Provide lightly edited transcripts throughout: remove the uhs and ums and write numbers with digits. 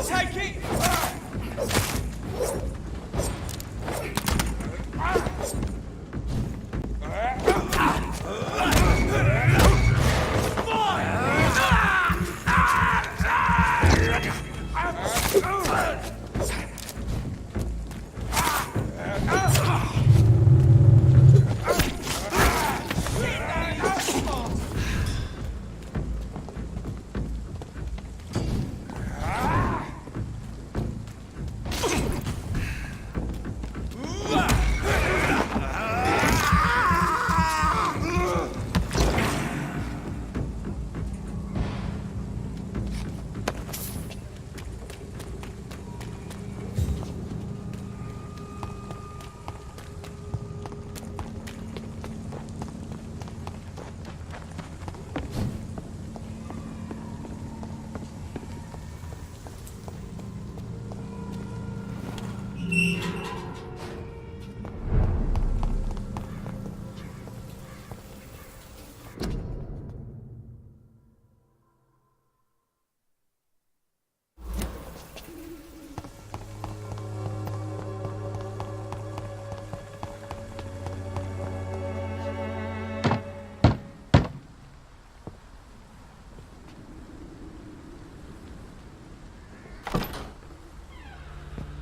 take it!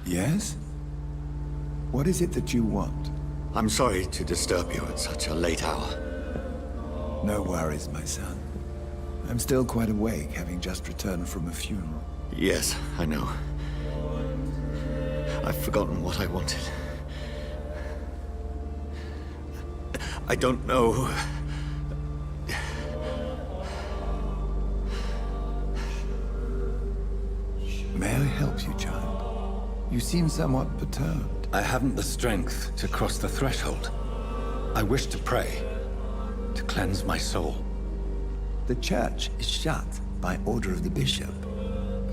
Yes? What is it that you want? I'm sorry to disturb you at such a late hour. No worries, my son. I'm still quite awake, having just returned from a funeral. Yes, I know. I've forgotten what I wanted. I don't know. May I help you, child? You seem somewhat perturbed. I haven't the strength to cross the threshold. I wish to pray, to cleanse my soul. The church is shut by order of the bishop.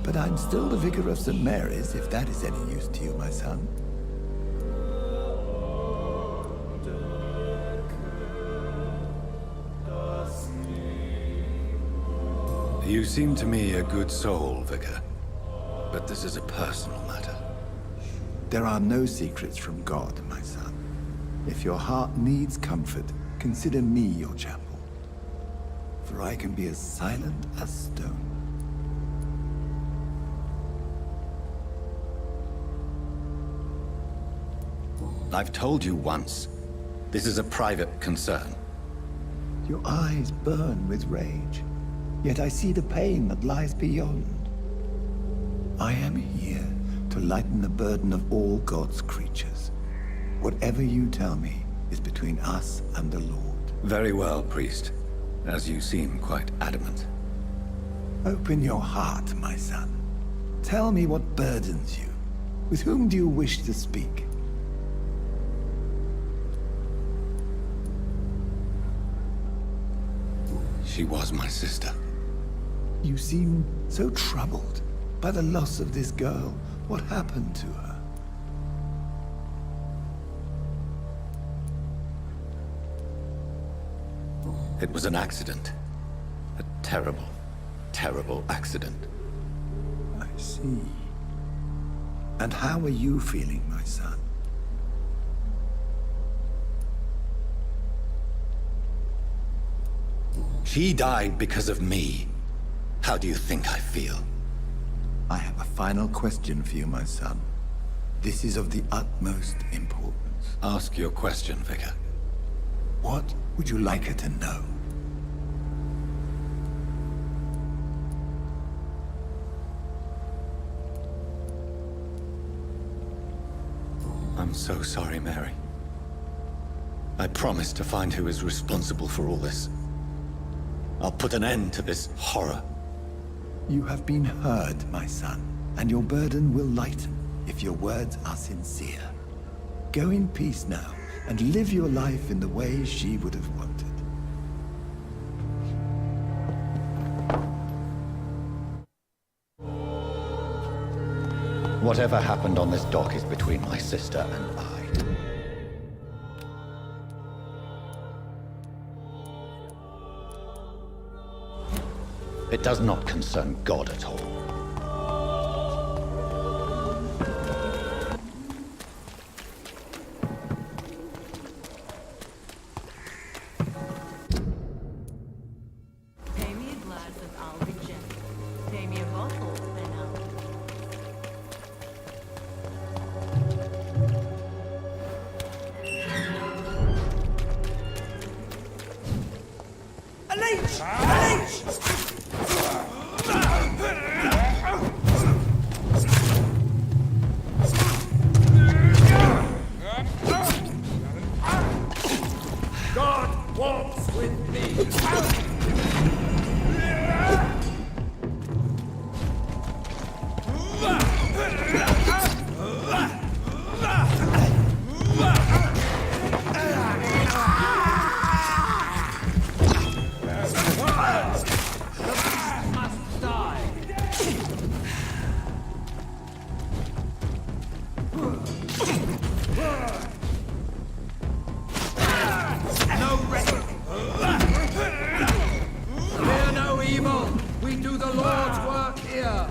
But I'm still the vicar of St. Mary's, if that is any use to you, my son. You seem to me a good soul, Vicar. But this is a personal matter. There are no secrets from God, my son. If your heart needs comfort, consider me your chapel. For I can be as silent as stone. I've told you once, this is a private concern. Your eyes burn with rage, yet I see the pain that lies beyond. I am here to lighten the burden of all God's creatures. Whatever you tell me is between us and the Lord. Very well, priest, as you seem quite adamant. Open your heart, my son. Tell me what burdens you. With whom do you wish to speak? She was my sister. You seem so troubled by the loss of this girl. What happened to her? It was an accident. A terrible, terrible accident. I see. And how are you feeling, my son? She died because of me. How do you think I feel? I have a final question for you, my son. This is of the utmost importance. Ask your question, Vicar. What would you like her to know? I'm so sorry, Mary. I promise to find who is responsible for all this. I'll put an end to this horror. You have been heard, my son, and your burden will lighten if your words are sincere. Go in peace now, and live your life in the way she would have wanted. Whatever happened on this dock is between my sister and I. It does not concern God at all. me a bottle by now. A leech! A leech! God walks with me. Must die. No rest. Fear no evil. We do the Lord's work here.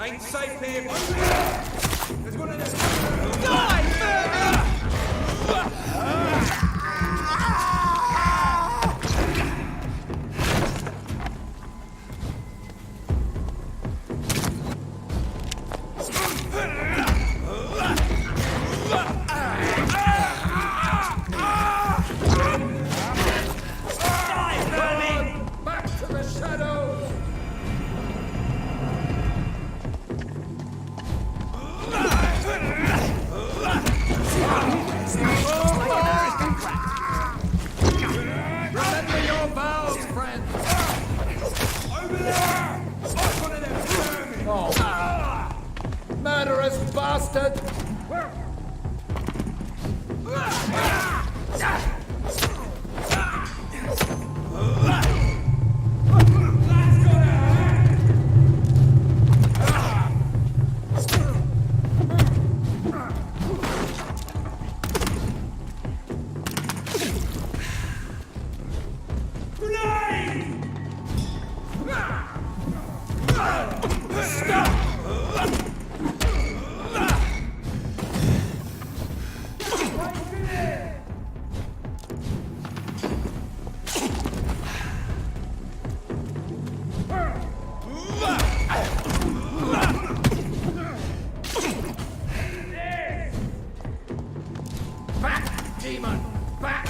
Ain't safe here. There's one of them. Die, back to the shadows. Remember your vows, friend. Over there! One of them vermin. Oh. Murderous bastard! Back, demon! Back!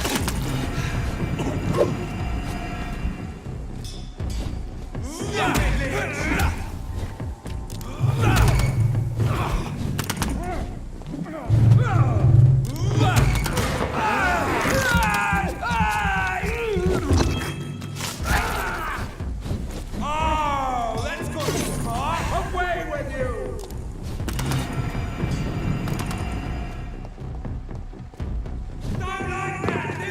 Oh, let's go smart! Away with you! Don't like that!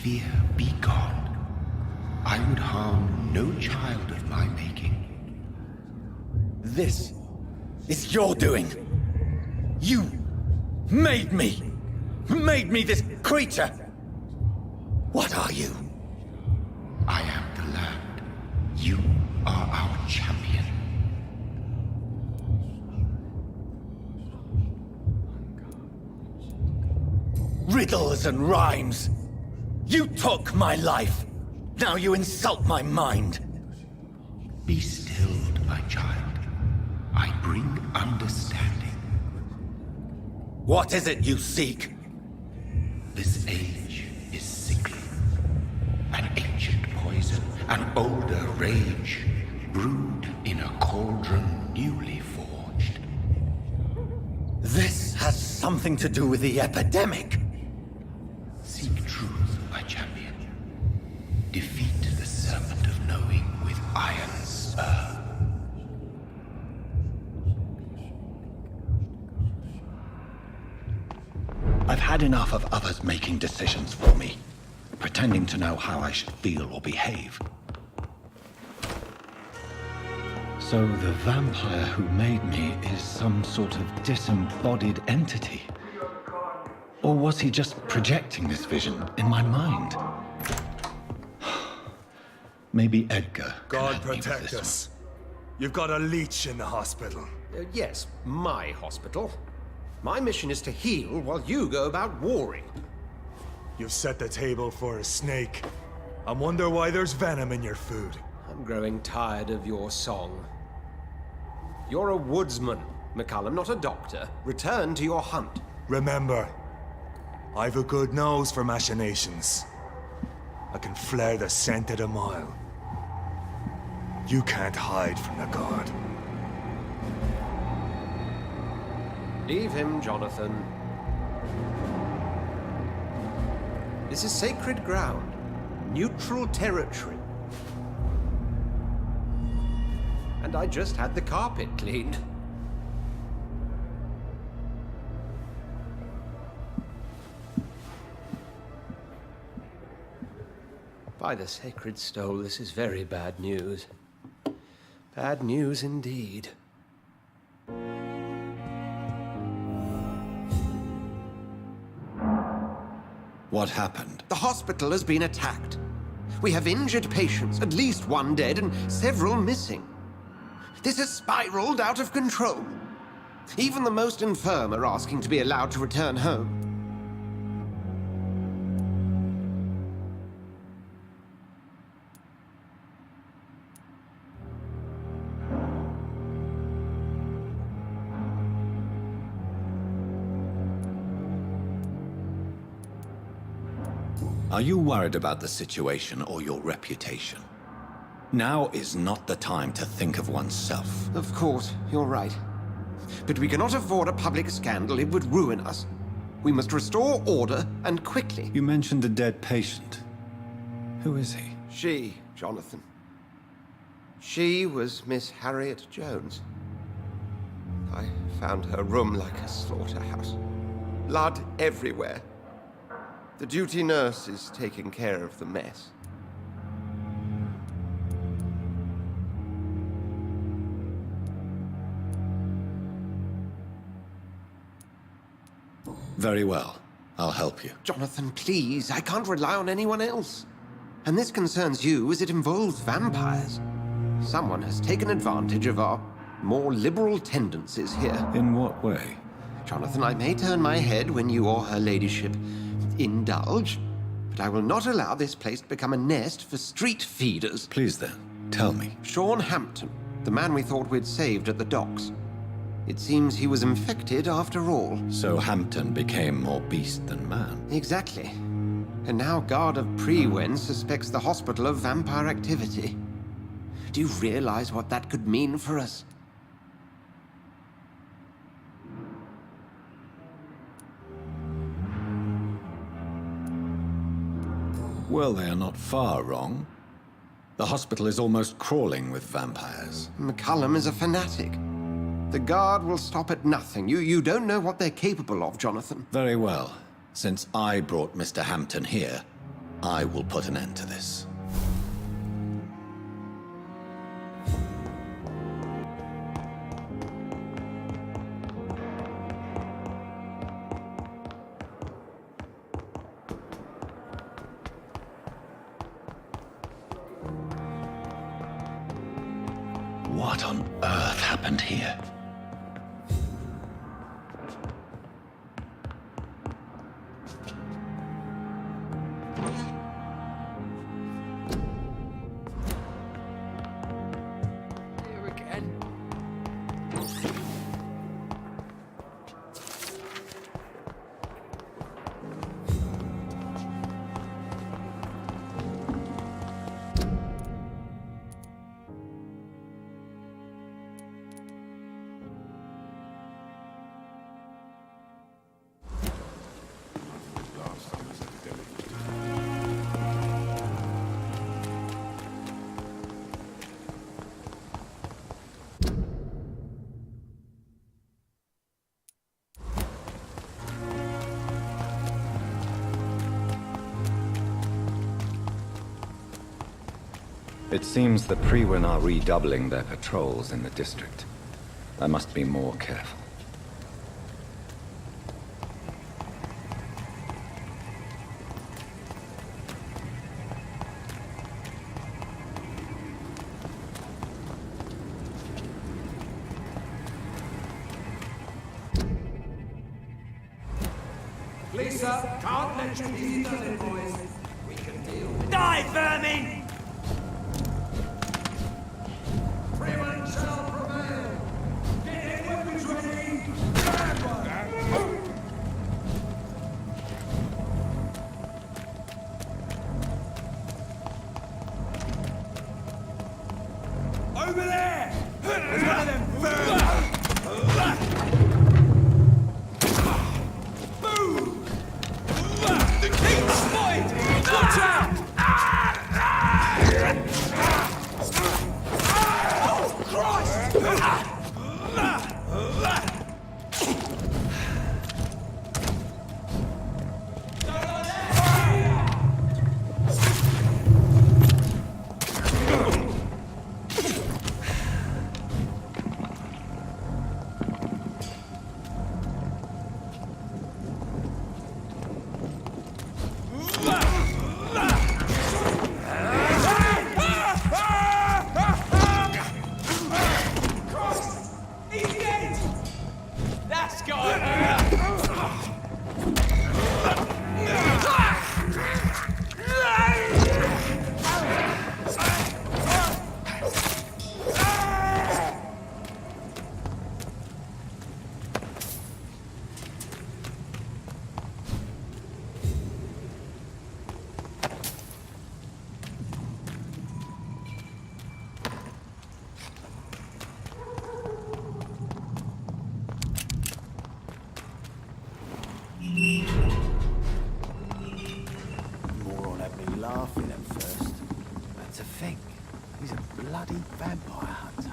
fear be gone. I would harm no child of my making. This is your doing. You made me. Made me this creature. What are you? I am the land. You are our champion. Riddles and rhymes. You took my life. Now you insult my mind. Be stilled, my child. I bring understanding. What is it you seek? This age is sickly. An ancient poison, an older rage, brewed in a cauldron newly forged. This has something to do with the epidemic. Seek truth, my champion. Defeat the serpent of knowing with iron spur. I've had enough of others making decisions for me, pretending to know how I should feel or behave. So the vampire who made me is some sort of disembodied entity? Or was he just projecting this vision in my mind? Maybe Edgar can God help me with protect this us. You've got a leech in the hospital. Yes, my hospital. My mission is to heal while you go about warring. You've set the table for a snake. I wonder why there's venom in your food. I'm growing tired of your song. You're a woodsman, McCullum, not a doctor. Return to your hunt. Remember, I've a good nose for machinations. I can flare the scent at a mile. You can't hide from the god. Leave him, Jonathan. This is sacred ground. Neutral territory. And I just had the carpet cleaned. By the sacred stole, this is very bad news. Bad news indeed. What happened? The hospital has been attacked. We have injured patients, at least one dead and several missing. This has spiraled out of control. Even the most infirm are asking to be allowed to return home. Are you worried about the situation or your reputation? Now is not the time to think of oneself. Of course, you're right. But we cannot afford a public scandal. It would ruin us. We must restore order, and quickly. You mentioned a dead patient. Who is he? She, Jonathan. She was Miss Harriet Jones. I found her room like a slaughterhouse. Blood everywhere. The duty nurse is taking care of the mess. Very well. I'll help you. Jonathan, please, I can't rely on anyone else. And this concerns you as it involves vampires. Someone has taken advantage of our more liberal tendencies here. In what way? Jonathan, I may turn my head when you or her ladyship indulge, but I will not allow this place to become a nest for street feeders. Please then, tell me. Sean Hampton, the man we thought we'd saved at the docks. It seems he was infected after all. So Hampton became more beast than man. Exactly. And now Guard of Prewen suspects the hospital of vampire activity. Do you realize what that could mean for us? Well, they are not far wrong. The hospital is almost crawling with vampires. McCullum is a fanatic. The Guard will stop at nothing. You don't know what they're capable of, Jonathan. Very well. Since I brought Mr. Hampton here, I will put an end to this. What on earth happened here? Here again. It seems the Priwen are redoubling their patrols in the district. I must be more careful. Please, sir, can't let you easy done it, boys. We can deal with Die, vermin! Freeman shall prevail. Get your weapons ready. Stand by. Over there! There's one of them The king's spotted! Watch out! Oh, Christ! Moron had me laughing at first. But to think, he's a bloody vampire hunter.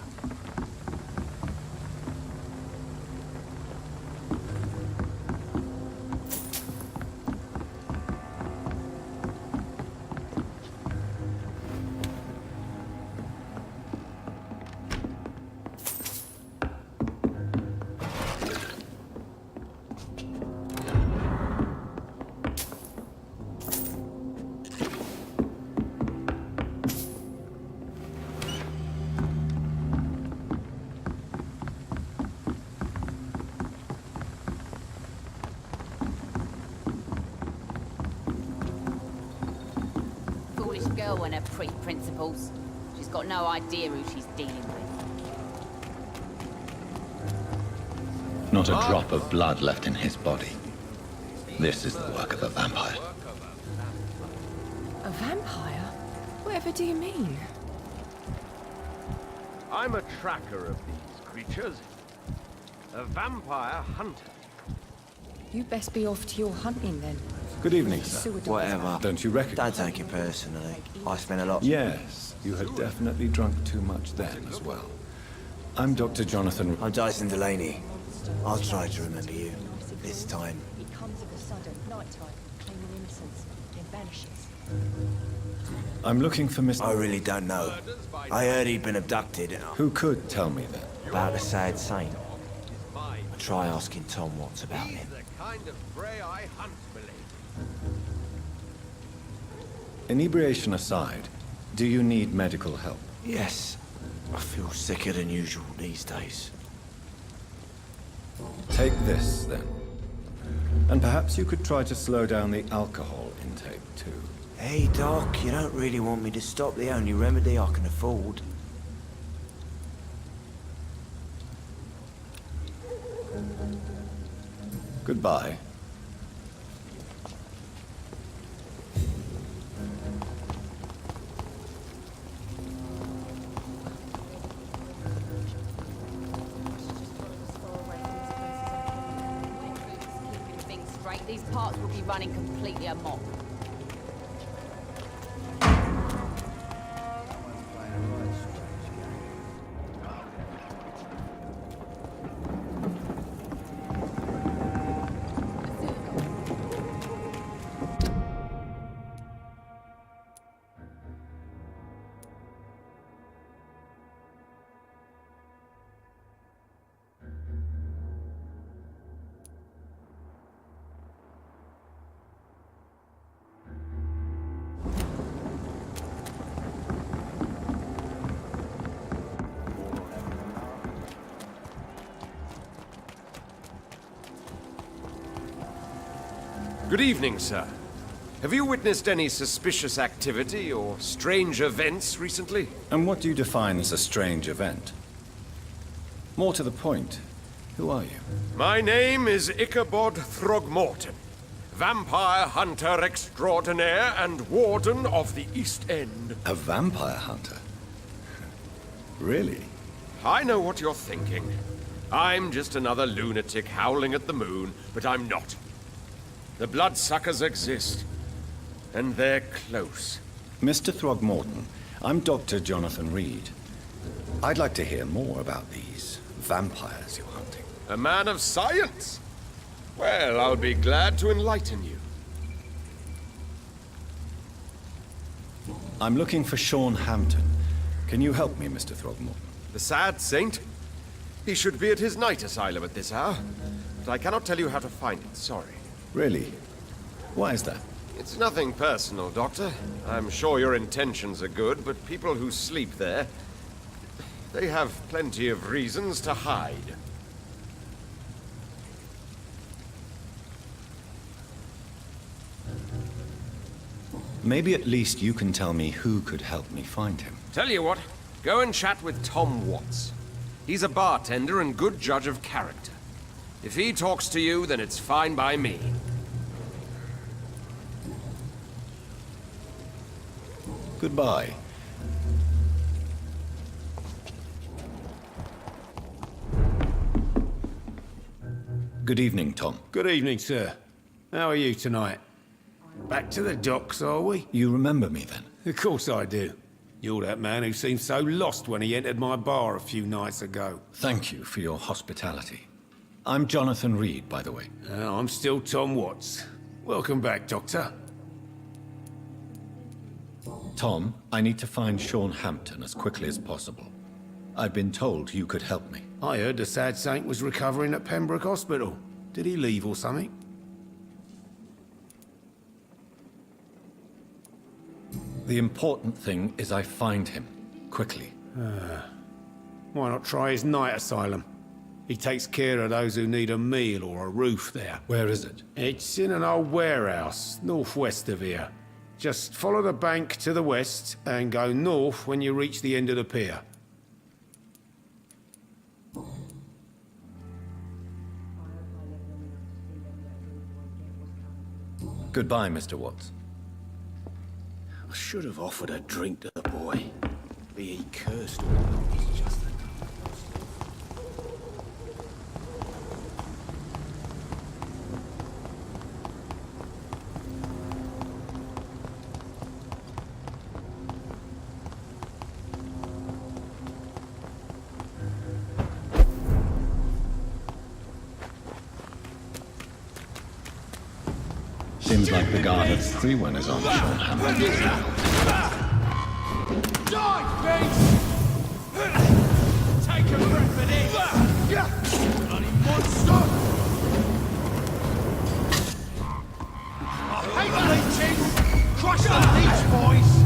Girl and her pre-principles. She's got no idea who she's dealing with. Not a drop of blood left in his body. This is the work of a vampire. A vampire? Whatever do you mean? I'm a tracker of these creatures. A vampire hunter. You best be off to your hunting then. Good evening, sir. Whatever. Don't you recognize? Don't take it personally. I spent a lot. Yes, you had definitely drunk too much then as well. I'm Dr. Jonathan. I'm Dyson Delaney. I'll try to remember you. This time. It comes of a sudden, night time, claiming innocence, then vanishes. I'm looking for Mr. I really don't know. I heard he'd been abducted. Who could tell me that? About the sad saint. I'll try asking Tom Watts about him. The kind of prey I hunt, Milady. Inebriation aside, do you need medical help? Yes. I feel sicker than usual these days. Take this, then. And perhaps you could try to slow down the alcohol intake, too. Hey, Doc, you don't really want me to stop the only remedy I can afford. Goodbye. These parts will be running completely amok. Good evening, sir. Have you witnessed any suspicious activity or strange events recently? And what do you define as a strange event? More to the point, who are you? My name is Ichabod Throgmorton, vampire hunter extraordinaire and warden of the East End. A vampire hunter? Really? I know what you're thinking. I'm just another lunatic howling at the moon, but I'm not. The bloodsuckers exist, and they're close. Mr. Throgmorton, I'm Dr. Jonathan Reed. I'd like to hear more about these vampires you're hunting. A man of science? Well, I'll be glad to enlighten you. I'm looking for Sean Hampton. Can you help me, Mr. Throgmorton? The sad saint? He should be at his night asylum at this hour, but I cannot tell you how to find it, sorry. Really? Why is that? It's nothing personal, Doctor. I'm sure your intentions are good, but people who sleep there, they have plenty of reasons to hide. Maybe at least you can tell me who could help me find him. Tell you what, go and chat with Tom Watts. He's a bartender and good judge of character. If he talks to you, then it's fine by me. Goodbye. Good evening, Tom. Good evening, sir. How are you tonight? Back to the docks, are we? You remember me, then? Of course I do. You're that man who seemed so lost when he entered my bar a few nights ago. Thank you for your hospitality. I'm Jonathan Reed, by the way. I'm still Tom Watts. Welcome back, Doctor. Tom, I need to find Sean Hampton as quickly as possible. I've been told you could help me. I heard the sad saint was recovering at Pembroke Hospital. Did he leave or something? The important thing is I find him, quickly. Why not try his night asylum? He takes care of those who need a meal or a roof there. Where is it? It's in an old warehouse, northwest of here. Just follow the bank to the west and go north when you reach the end of the pier. Goodbye, Mr. Watts. I should have offered a drink to the boy. Be he cursed or not, he's just a... Seems Seems like the guard at Threwen is on Sean Hampton's trail. Die, beast! Take a breath in it! Bloody monster! I hate leeches! Crush the leech, boys!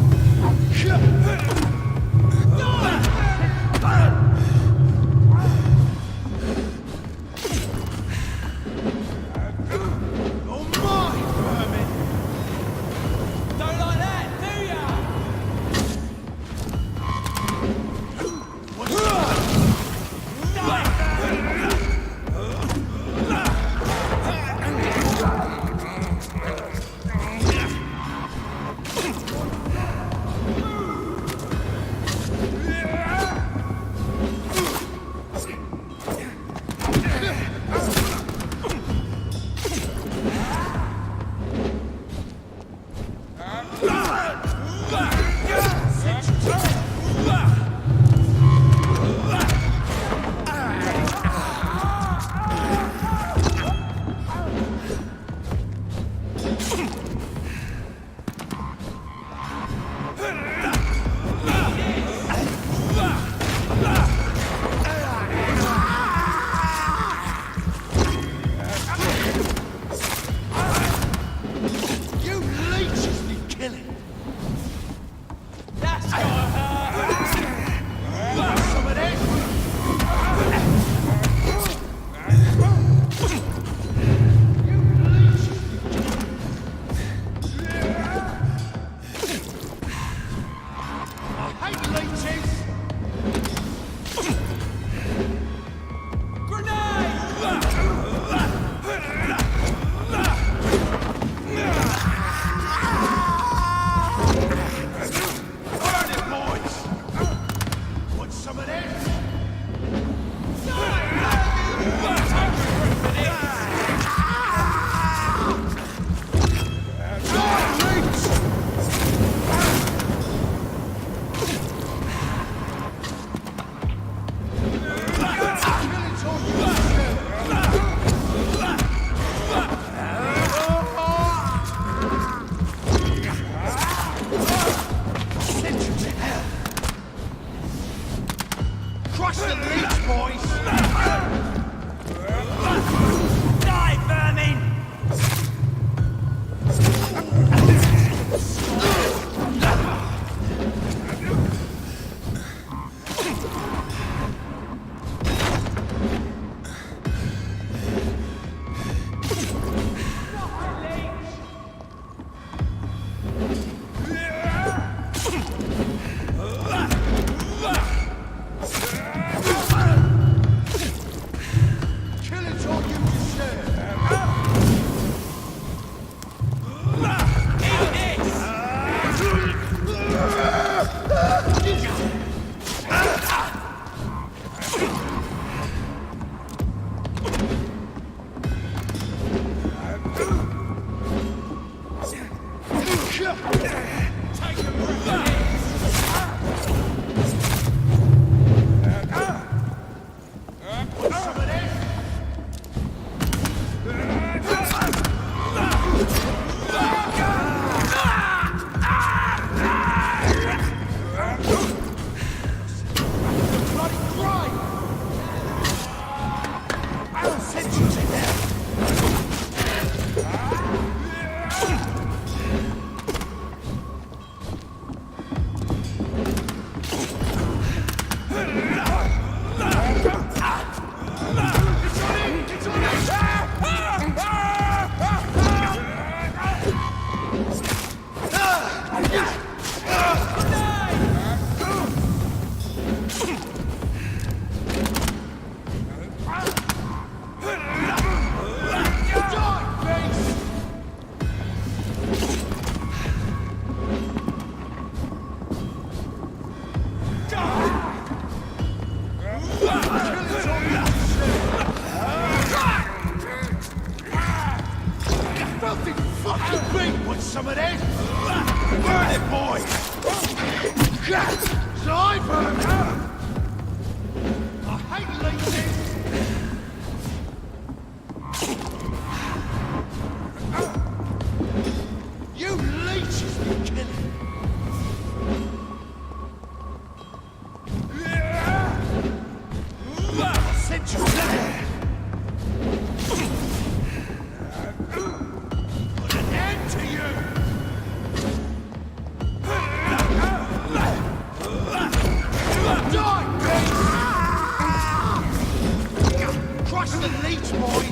Crush the leech, boy!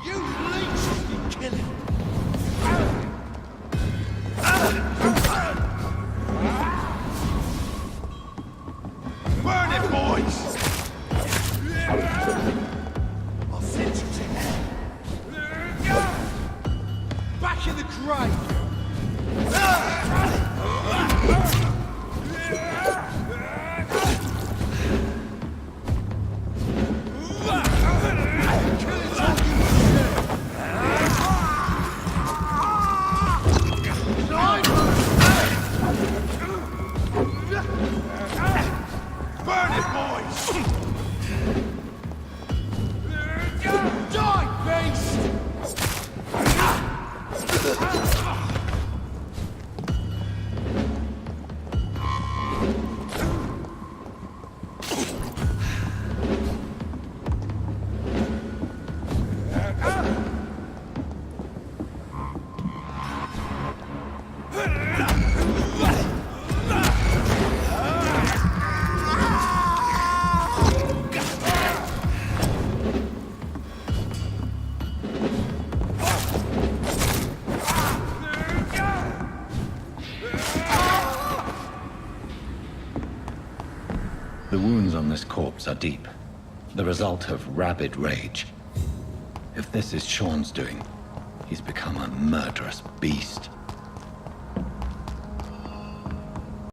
You leech, you kill him! Burn it, boys! I'll send you to hell. Back in the grave! Burn it, boys! Die, beast! The wounds on this corpse are deep, the result of rabid rage. If this is Sean's doing, he's become a murderous beast.